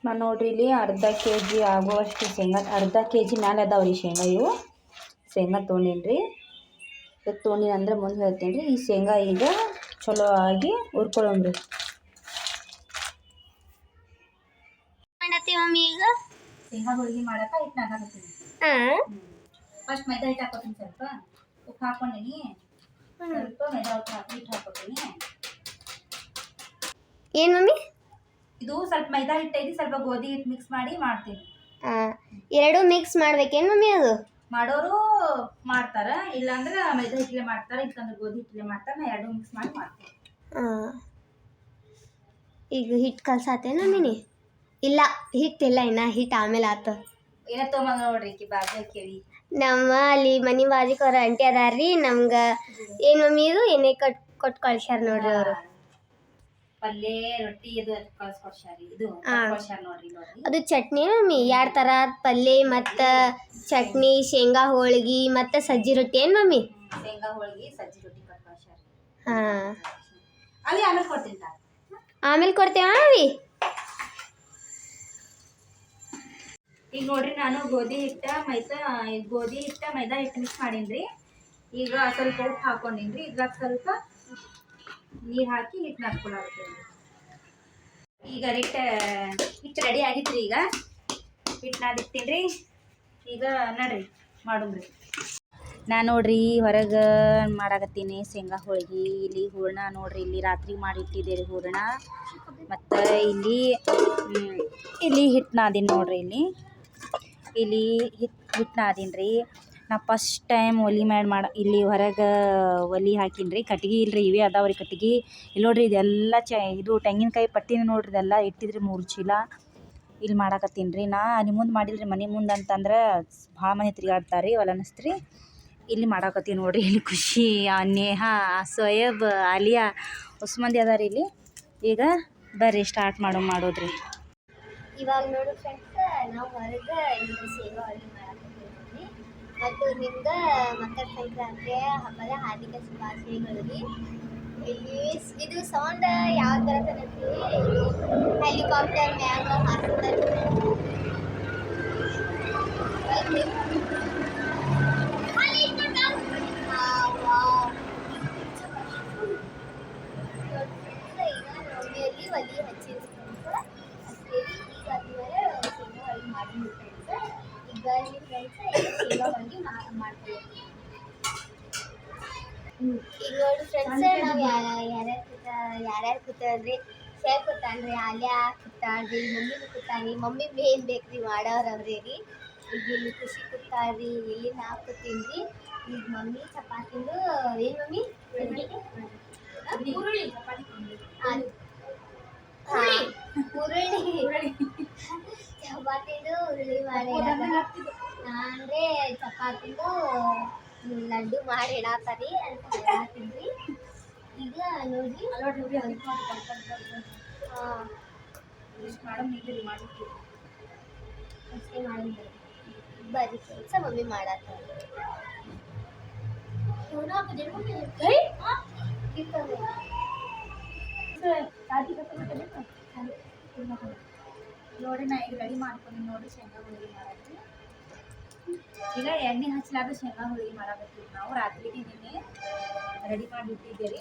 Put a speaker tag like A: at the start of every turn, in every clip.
A: ನಾನು ನೋಡ್ರಿ ಇಲ್ಲಿ ಅರ್ಧ ಕೆ ಜಿ ಆಗುವಷ್ಟು ಶೇಂಗಾ, ಅರ್ಧ ಕೆ ಜಿ ಮ್ಯಾಲೆ ಅದಾವ್ರಿ ಶೇಂಗಾ. ಇವು ಶೇಂಗಾ ತೊಗೊಂಡಿನ್ರಿ. ಇದು ತೊಗೊಂಡಿನಿ ಅಂದ್ರೆ ಮುಂದೆ ಹೇಳ್ತೀನಿ ರೀ. ಈ ಶೇಂಗಾ ಈಗ ಚಲೋ ಆಗಿ ಹುರ್ಕೊಳ್ಳೋಣ್ರಿ.
B: ಮಮ್ಮಿ ಈಗ
A: ಶೇಂಗಾ ಹೋಳಿಗೆ ಮಾಡಕ ಹಿಟ್ಟು ಹಾಕತ್ತೀನಿ. ಫಸ್ಟ್ ಮೈದಾ ಹಿಟ್ಟು ಹಾಕೋತೀನಿ, ಸ್ವಲ್ಪ ಉಪ್ಪು ಹಾಕೊಂಡಿನಿ, ಸ್ವಲ್ಪ ಮೈದಾ ಹಿಟ್ಟು ಹಾಕೋತೀನಿ.
B: ಏನು ಮಮ್ಮಿ?
A: ಇದು ಸ್ವಲ್ಪ ಮೈದಾ ಹಿಟ್ಟು ಐತಿ, ಸ್ವಲ್ಪ ಗೋಧಿ ಹಿಟ್ಟು ಮಿಕ್ಸ್ ಮಾಡಿ ಮಾಡ್ತೀನಿ.
B: ಎರಡು ಮಿಕ್ಸ್ ಮಾಡ್ಬೇಕೇನು ಮಮ್ಮಿ? ಅದು
A: ಮಾಡೋರು ಮಾಡ್ತಾರ, ಇಲ್ಲಾಂದ್ರೆ ಮೈದಾ ಹಿಟ್ಟಲೆ ಮಾಡ್ತಾರೆ, ಇಲ್ಲಾಂದ್ರೆ ಗೋಧಿ ಹಿಟ್ಟಲೆ ಮಾಡ್ತಾರೆ. ನಾ ಎರಡು ಮಿಕ್ಸ್ ಮಾಡಿ ಮಾಡ್ತೀನಿ.
B: ಈಗ ಹಿಟ್ಟು ಕಲ್ಸಾತೇನು ಮಮ್ಮಿನಿ? ಇಲ್ಲ, ಹಿಟ್ಟಿಲ್ಲ ಇನ್ನ, ಹಿಟ್ಟು ಆಮೇಲೆ ಆತ.
A: ಏನ ತೊಗೊಂಬಂದ ನೋಡ್ರಿ ಈಕಿ ಬಾಜು ಕೇಳಿ.
B: ನಮ್ಮ ಅಲ್ಲಿ ಮನೆ ಬಾಜಿಕ್ ಅವ್ರ ಆಂಟಿ ಅದಾರ್ರಿ, ನಮ್ಗೆ ಏನು ಮಮ್ಮಿ ಇದು ಎಣ್ಣೆ ಕೊಟ್ಟು ಕಳ್ಸ್ಯಾರ ನೋಡ್ರಿ ಅವರು.
A: ಪಲ್ಯ ರೊಟ್ಟಿ ಇದು ಕಳ್ಸ್ಕೊಡ್ಸ್ಯಾರಿ. ಇದು ಕಳ್ಸ್ಯಾರ ನೋಡ್ರಿ.
B: ಅದು ಚಟ್ನಿ ಮಮ್ಮಿ, ಎರಡು ಥರ ಪಲ್ಯ ಮತ್ತು ಚಟ್ನಿ, ಶೇಂಗಾ ಹೋಳಿಗೆ ಮತ್ತು ಸಜ್ಜಿ ರೊಟ್ಟಿ ಏನು ಮಮ್ಮಿ?
A: ಶೇಂಗಾ ಹೋಳಿಗೆ ಸಜ್ಜಿ ರೊಟ್ಟಿ ಕಳ್ಸ್ಯಾರ.
B: ಹಾಂ,
A: ಅಲ್ಲಿ ಆಮೇಲೆ ಕೊಡ್ತೀನಿ.
B: ಆಮೇಲೆ ಕೊಡ್ತೇವ ಮಮ್ಮಿ?
A: ಈಗ ನೋಡ್ರಿ, ನಾನು ಗೋಧಿ ಹಿಟ್ಟ ಮೈದಾ ಹಿಟ್ಟು ಮಿಕ್ಸ್ ಮಾಡೀನ್ರಿ. ಈಗ ಸ್ವಲ್ಪ ಉಪ್ಪು ಹಾಕೊಂಡಿನ್ರಿ. ಇದ್ರಾಗ ಸ್ವಲ್ಪ ನೀರು ಹಾಕಿ ಹಿಟ್ಟು ನಾದ್ಕೊಳ್ಳಾಗ್ತೇನೆ. ಈಗ ಹಿಟ್ಟು ರೆಡಿ ಆಗಿತ್ರಿ. ಈಗ ಹಿಟ್ಟು ನಾದಿಕ್ತೀನಿ. ಈಗ ನಡ್ರಿ ಮಾಡೋಣ್ರಿ. ನಾನು ನೋಡ್ರಿ ಹೊರಗೆ ಮಾಡಾಕತ್ತೀನಿ ಶೇಂಗಾ ಹೋಳಿಗೆ. ಇಲ್ಲಿ ಹೂರಣ ನೋಡ್ರಿ, ಇಲ್ಲಿ ರಾತ್ರಿ ಮಾಡಿಟ್ಟಿದ್ದೀರಿ ಹೂರಣ. ಮತ್ತು ಇಲ್ಲಿ ಹಿಟ್ಟು ನಾದಿನಿ ನೋಡ್ರಿ. ಇಲ್ಲಿ ಹಿಟ್ಟು ನಾದಿನ್ರಿ. ನಾ ಫಸ್ಟ್ ಟೈಮ್ ಒಲಿ ಮ್ಯಾಡ್ ಇಲ್ಲಿ ಹೊರಗೆ ಒಲಿ ಹಾಕಿನ್ರಿ. ಕಟ್ಗೆ ಇಲ್ರಿ, ಇವೇ ಅದಾವ್ರಿ ಕಟ್ಗೆ. ಇಲ್ಲಿ ನೋಡ್ರಿ, ಇದೆಲ್ಲ ಇದು ತೆಂಗಿನಕಾಯಿ ಪಟ್ಟಿನ ನೋಡ್ರಿ, ಇದೆಲ್ಲ ಇಟ್ಟಿದ್ರಿ 3 ಚೀಲ. ಇಲ್ಲಿ ಮಾಡಾಕತ್ತೀನಿ ರೀ. ನಾ ನಿಮ್ಮ ಮುಂದೆ ಮಾಡಿದ್ರಿ ಮನೆ ಮುಂದೆ ಅಂತಂದ್ರೆ ಭಾಳ ಮಂದಿ ತಿರುಗಾಡ್ತಾರೆ ರೀ, ಅವಲ್ಲ ಅನ್ನಿಸ್ತ್ರಿ. ಇಲ್ಲಿ ಮಾಡಾಕತ್ತೀನಿ ನೋಡ್ರಿ. ಇಲ್ಲಿ ಖುಷಿ, ನೇಹಾ, ಸೋಯಬ್, ಆಲಿಯಾ ಹೊಸ ಮಂದಿ ಅದಾರ ಇಲ್ಲಿ. ಈಗ ಬರ್ರಿ ಸ್ಟಾರ್ಟ್ ಮಾಡೋದ್ರಿ.
B: ಇವಾಗ ನೋಡು ಫ್ರೆಂಡ್ಸ್, ನಾವು ಹೊರಗೆ ಶೇಂಗಾ ಹೋಳಿಗೆ ಮಾಡಾಕತ್ತೀವಿ ಮತ್ತು ನಿಮ್ಗೆ ಮಕರ ಸಂಕ್ರಾಂತಿ ಹಬ್ಬದ ಹಾರ್ದಿಕ ಶುಭಾಶಯಗಳು ರೀ. ಇಲ್ಲಿ ಇದು ಸೌಂಡ್ ಯಾವ ಥರ ತನತ್ತೀವಿ, ಹೆಲಿಕಾಪ್ಟರ್ ಮ್ಯಾಗ ಹಾರಿಸ್ತಾರೆ. ಈಗ ಒಲಿ ಹಚ್ಚಿದ್ರು ಈಗ ನೋಡಿ ಫ್ರೆಂಡ್ಸ್, ನಾವು ಯಾರ್ಯಾರು ಕೂತಾಳ್ರಿ? ಶೇಖ್ ಕೂತಾನ್ರಿ, ಆಲಿಯಾ ಕೂತಾಳ್ರಿ, ಮಮ್ಮಿನೂ ಕೂತಾಳ್ರಿ. ಮಮ್ಮಿ ಮೇನ್ ಬೇಕ್ರಿ ಮಾಡೋರು ಅವ್ರಿ ರೀ. ಈಗ ಇಲ್ಲಿ ಖುಷಿ ಕೂತಾಳ್ರಿ, ಇಲ್ಲಿ ನಾ ಕೂತೀನಿ. ಈಗ ಮಮ್ಮಿ ಚಪಾತಿಂದು ಏನು ಮಮ್ಮಿ? ಹುರುಳಿ ಚಪಾತಿದು ಹುರುಳಿ ಮಾಡಿ ಅಂದರೆ ಚಪಾತಿದು ಲಡ್ಡು ಮಾಡಿ ಇಡಾತಾರಿ ಅಂತ ಹೇಳತ್ತೀನಿ. ಈಗ ನೋಡ್ರಿ ಅಷ್ಟೇ ಮಾಡಿ ಬರೀ ಕೆಲಸ ಮಮ್ಮಿ ಮಾಡತ್ತಾರೆ.
A: ನೋಡ್ರಿ, ನಾ ಈಗ ರೆಡಿ ಮಾಡ್ಕೊಂಡು ನೋಡ್ರಿ ಶೇಂಗಾ ಹೋಳಿಗೆ ಮಾಡಕ್ಕೆ. ಈಗ ಎಣ್ಣೆ ಹಚ್ಚಲಾರ್ದ ಶೇಂಗಾ ಹೋಳಿಗೆ ಮಾಡಾಕತ್ತೀವಿ ನಾವು. ರಾತ್ರಿಗೆ ನಿನ್ನೆ ರೆಡಿ ಮಾಡಿ ಇಟ್ಟಿದ್ದೀರಿ.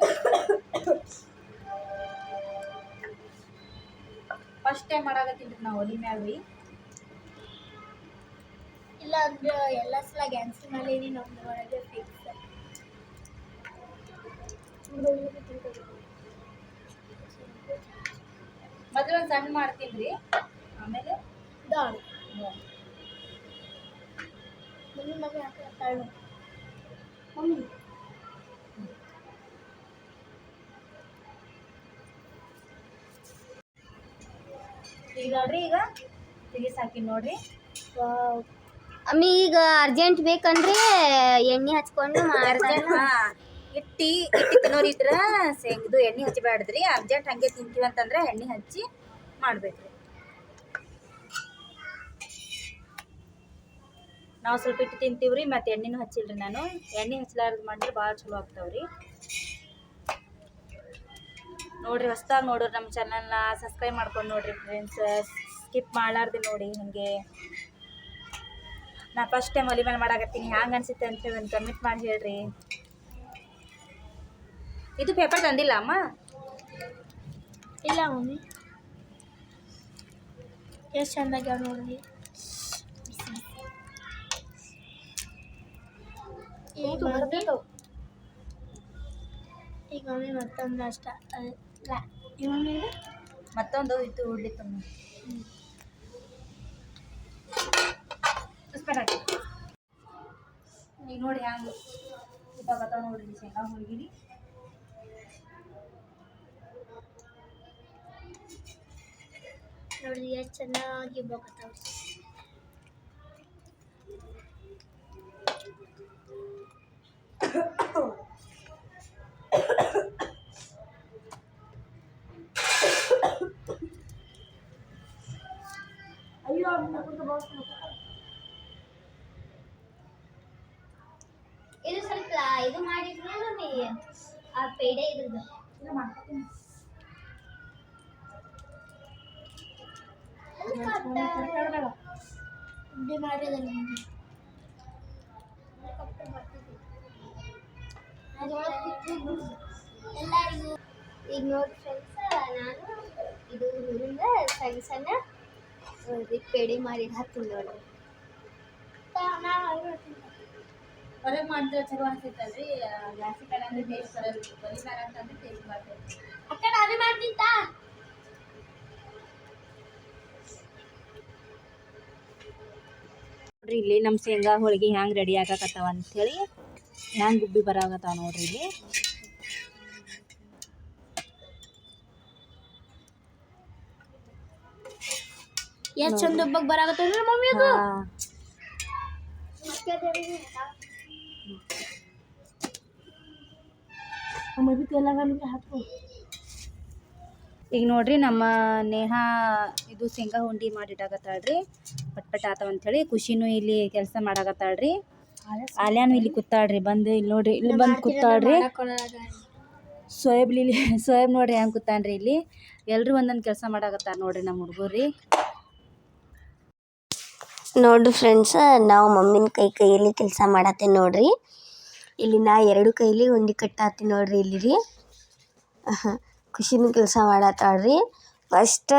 A: ಫಸ್ಟ್ ಟೈಮ್ ಮಾಡಾಕತ್ತೀವಿ ನಾವು ಒಲಿ ಮ್ಯಾಗ ರೀ.
B: ಇಲ್ಲ ಅಂದ್ರೆ ಎಲ್ಲ ಸಲ ಗ್ಯಾನ್ಸ್ ಮಾಡೀನಿ ನಮ್ದು ಒಳಗೆ ಫಿಕ್ಸ್.
A: ಮೊದಲು ಒಂದು ಸಣ್ಣ ಮಾಡ್ತೀನಿ ರೀ, ಆಮೇಲೆ
B: ದಾಲ್ ಮಮ್ಮಿ ಹಾಕ್ತಾಳು. ಮಮ್ಮಿ
A: ಈಗ ನೋಡ್ರಿ, ಈಗ ತೆಗಿಸಿ ಹಾಕಿನಿ ನೋಡ್ರಿ.
B: ಅಮ್ಮಿ ಈಗ ಅರ್ಜೆಂಟ್ ಬೇಕಂದ್ರೆ ಎಣ್ಣೆ ಹಚ್ಕೊಂಡು ಮಾಡ್ತಾರೆ.
A: ಇಟ್ಟಿ ತಿನ್ನೋರು ಇದ್ರ ಇದು ಎಣ್ಣೆ ಹಚ್ಚಬೇಡ್ದ್ರಿ. ಅರ್ಜೆಂಟ್ ಹಂಗೆ ತಿಂತೀವಿ ಅಂತಂದ್ರೆ ಎಣ್ಣೆ ಹಚ್ಚಿ ಮಾಡ್ಬೇಕ್ರಿ. ನಾವು ಸ್ವಲ್ಪ ಇಟ್ಟು ತಿಂತೀವ್ರಿ, ಮತ್ತು ಎಣ್ಣೆನೂ ಹಚ್ಚಿಲ್ರಿ. ನಾನು ಎಣ್ಣೆ ಹಚ್ಚಲಾರ್ದು ಮಾಡಿದ್ರೆ ಭಾಳ ಚಲೋ ಆಗ್ತಾವ್ರಿ. ನೋಡ್ರಿ, ಹೊಸ್ದಾಗಿ ನೋಡೋರು ನಮ್ಮ ಚಾನಲ್ನ ಸಬ್ಸ್ಕ್ರೈಬ್ ಮಾಡ್ಕೊಂಡು ನೋಡ್ರಿ ಫ್ರೆಂಡ್ಸ್. ಸ್ಕಿಪ್ ಮಾಡಲಾರ್ದೆ ನೋಡಿ. ಹಿಂಗೆ ನಾ ಫಸ್ಟ್ ಟೈಮ್ ಒಲಿ ಮೇಲೆ ಮಾಡಾಕತ್ತೀನಿ, ಹ್ಯಾಂಗೆ ಅನಿಸುತ್ತೆ ಅಂತ ಹೇಳಿ ಒಂದು ಕಮೆಂಟ್ ಮಾಡಿ ಹೇಳ್ರಿ. ಇದು ಪೇಪರ್ ತಂದಿಲ್ಲ ಅಮ್ಮ?
B: ಇಲ್ಲ ಮಮ್ಮಿ, ಎಷ್ಟು ಚಂದಾಗ್ಯಾವ ನೋಡ್ರಿ. ಈಗ ಮಮ್ಮಿ ಮತ್ತೊಂದು ಅಷ್ಟ ಅಲ್ಲ, ಈ ಮಮ್ಮಿ ಇದು
A: ಮತ್ತೊಂದು ಇದು ಉಡ್ಲಿತ್ತು ಈಗ ನೋಡಿ ಹ್ಯಾಂಗೆ ಇವಾಗತ್ತಾವ ನೋಡ್ರಿ ಶೇಂಗಾ ಹೋಳ್ಗಿರಿ.
B: ನೋಡ್ರಿ ಎಷ್ಟು ಚೆನ್ನಾಗಿ ಬೋಗತ್ತಾವ.
A: ಅಯ್ಯೋ
B: ಇದು ಸ್ವಲ್ಪ ಇದು ಮಾಡಿದ್ರೆ ಮಮ್ಮಿ, ಆ ಪೇಡೆ ಇದ್ರದ್ದು ಉಂಡೆ ಮಾಡಿದ್ರೆ ಎಲ್ಲರಿಗೂ. ಈಗ ನೋಡಿ ಫ್ರೆಂಡ್ಸ್, ನಾನು ಇದು ಊರಿಂದ ಸಣ್ಣ ಸಣ್ಣ ಪೇಡೆ ಮಾಡಿ ಹಾಕ್ತೀನಿ ನೋಡ್ರಿ.
A: ಹೊರಗೆ ಮಾಡಿದ್ರೆ ಚಲೋ ಅನ್ಸುತ್ತಲ್ರಿ, ಜಾಸ್ತಿ ಕಡೆ ಅಂದ್ರೆ ಟೇಸ್ಟ್ ಬರೋದು, ಬರೀ ಬೇರೆ ಅಂತಂದ್ರೆ ಟೇಸ್ಟ್ ಬರ್ತದೆ.
B: ಅಕ್ಕ ನಾನೇ ಮಾಡ್ತಿಂತ
A: ನೋಡ್ರಿ ಇಲ್ಲಿ ನಮ್ಮ ಶೇಂಗಾ ಹೋಳಿಗೆ ಹ್ಯಾಂಗೆ ರೆಡಿ ಆಗಕತ್ತಾವ ಅಂಥೇಳಿ, ಹ್ಯಾಂಗೆ ಗುಬ್ಬಿ ಬರಾಕತ್ತಾವ ನೋಡ್ರಿ ಇಲ್ಲಿ.
B: ಎಷ್ಟು ಚಂದ ಒಬ್ಬಕ್ಕೆ ಬರಾಕತ್ತದ್ರಿ ಮಮ್ಮಿ ಅದು.
A: ಈಗ ನೋಡ್ರಿ ನಮ್ಮ ನೇಹಾ ಇದು ಶೇಂಗಾ ಉಂಡೆ ಮಾಡಿಟ್ಟಾಗತ್ತಾಳ್ರಿ, ಪಟ್ ಪಟ್ ಆತಾವ ಅಂಥೇಳಿ. ಖುಷಿನೂ ಇಲ್ಲಿ ಕೆಲಸ ಮಾಡಾಕತ್ತಾಳ್ರಿ, ಆಲ್ಯಾನು ಇಲ್ಲಿ ಕೂತಾಳ್ರಿ, ಬಂದು ಇಲ್ಲಿ ನೋಡ್ರಿ, ಇಲ್ಲಿ ಬಂದು ಕೂತಾಳ್ರಿ. ಸೋಯಬ್ ನೋಡ್ರಿ ಹೆಂಗೆ ಕೂತಾನ್ರಿ ಇಲ್ಲಿ. ಎಲ್ಲರೂ ಒಂದೊಂದು ಕೆಲಸ ಮಾಡಾಕತ್ತಾರ ನೋಡ್ರಿ ನಮ್ಮ ಹುಡುಗರು.
B: ನೋಡ್ರಿ ಫ್ರೆಂಡ್ಸ್, ನಾವು ಮಮ್ಮಿನ ಕೈಯಲ್ಲಿ ಕೆಲಸ ಮಾಡತ್ತೀನಿ ನೋಡ್ರಿ. ಇಲ್ಲಿ ನಾ 2 ಕೈಲಿ ಉಂಡೆ ಕಟ್ಟಾತೀನಿ ನೋಡ್ರಿ. ಇಲ್ಲಿ ರೀ ಖುಷಿನೂ ಕೆಲಸ ಮಾಡತ್ತಾಳ್ರಿ. ಫಸ್ಟ್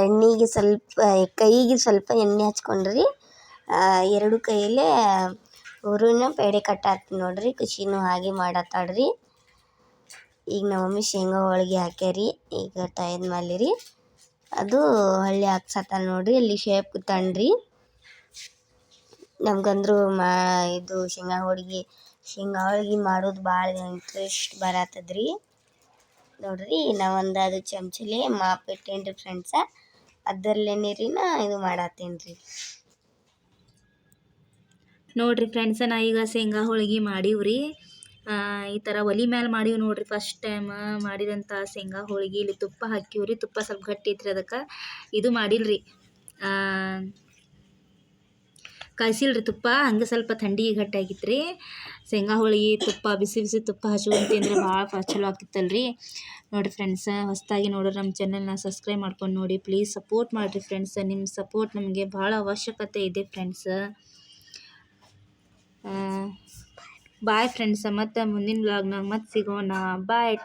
B: ಎಣ್ಣೆಗೆ ಸ್ವಲ್ಪ ಕೈಗೆ ಸ್ವಲ್ಪ ಎಣ್ಣೆ ಹಚ್ಕೊಂಡ್ರಿ, 2 ಕೈಯಲ್ಲೇ ಹೂರಣ ಪೇಡೆ ಕಟ್ಟಾತೀನಿ ನೋಡ್ರಿ. ಖುಷಿನೂ ಹಾಗೆ ಮಾಡತ್ತಾಳ್ರಿ. ಈಗ ನಮ್ಮ ಮಮ್ಮಿ ಶೇಂಗಾ ಹೋಳಿಗೆ ಹಾಕ್ಯಾರಿ, ಈಗ ತಯದ ಮೇಲೆ ರೀ ಅದು ಹಳ್ಳಿ ಹಾಕ್ಸತ್ತಾನ ನೋಡ್ರಿ. ಅಲ್ಲಿ ಶೇಪ್ ಕೂತಾನ್ರಿ. ನಮ್ಗಂದ್ರು ಇದು ಶೇಂಗಾ ಹೋಳಿಗೆ ಮಾಡೋದು ಭಾಳ ಇಂಟ್ರೆಸ್ಟ್ ಬರತ್ತದ್ರಿ ನೋಡ್ರಿ. ನಾವೊಂದು ಅದು ಚಮಚಲಿ ಮಾಪ್ ಇಟ್ಟೇನ್ರಿ ಫ್ರೆಂಡ್ಸ, ಅದರಲ್ಲೇನೆ ರೀ ನಾ ಇದು ಮಾಡತ್ತೇನೆ ರೀ
A: ನೋಡ್ರಿ ಫ್ರೆಂಡ್ಸ. ನಾ ಈಗ ಶೇಂಗಾ ಹೋಳಿಗೆ ಮಾಡೀವ್ರಿ, ಈ ಥರ ಒಲಿ ಮೇಲೆ ಮಾಡೀವಿ ನೋಡ್ರಿ. ಫಸ್ಟ್ ಟೈಮ್ ಮಾಡಿದಂಥ ಶೇಂಗಾ ಹೋಳಿಗೆ. ಇಲ್ಲಿ ತುಪ್ಪ ಹಾಕಿವ್ರಿ, ತುಪ್ಪ ಸ್ವಲ್ಪ ಗಟ್ಟಿ ಐತ್ರಿ, ಅದಕ್ಕೆ ಇದು ಮಾಡಿಲ್ರಿ, ಕಾಯಿಸಿಲ್ರಿ ತುಪ್ಪ, ಹಂಗೆ ಸ್ವಲ್ಪ ಥಂಡಿ ಗಟ್ಟಿ ಆಗಿತ್ತು ರೀ ಶೇಂಗಾ ಹೋಳಿಗೆ. ತುಪ್ಪ ಬಿಸಿ ಬಿಸಿ ತುಪ್ಪ ಹಚ್ಕೊಂಡು ತಿಂದ್ರೆ ಭಾಳ ಚಲೋ ಆಗ್ತಿತ್ತಲ್ರಿ. ನೋಡಿರಿ ಫ್ರೆಂಡ್ಸ, ಹೊಸದಾಗಿ ನೋಡೋರು ನಮ್ಮ ಚಾನಲ್ನ ಸಬ್ಸ್ಕ್ರೈಬ್ ಮಾಡ್ಕೊಂಡು ನೋಡಿ, ಪ್ಲೀಸ್ ಸಪೋರ್ಟ್ ಮಾಡಿರಿ ಫ್ರೆಂಡ್ಸ. ನಿಮ್ಮ ಸಪೋರ್ಟ್ ನಮಗೆ ಭಾಳ ಅವಶ್ಯಕತೆ ಇದೆ ಫ್ರೆಂಡ್ಸ. ಬಾಯ್ ಫ್ರೆಂಡ್ಸ, ಮತ್ತು ಮುಂದಿನ ವ್ಲಾಗ್ನಾಗ ಮತ್ತೆ ಸಿಗೋಣ. ಬಾಯ್.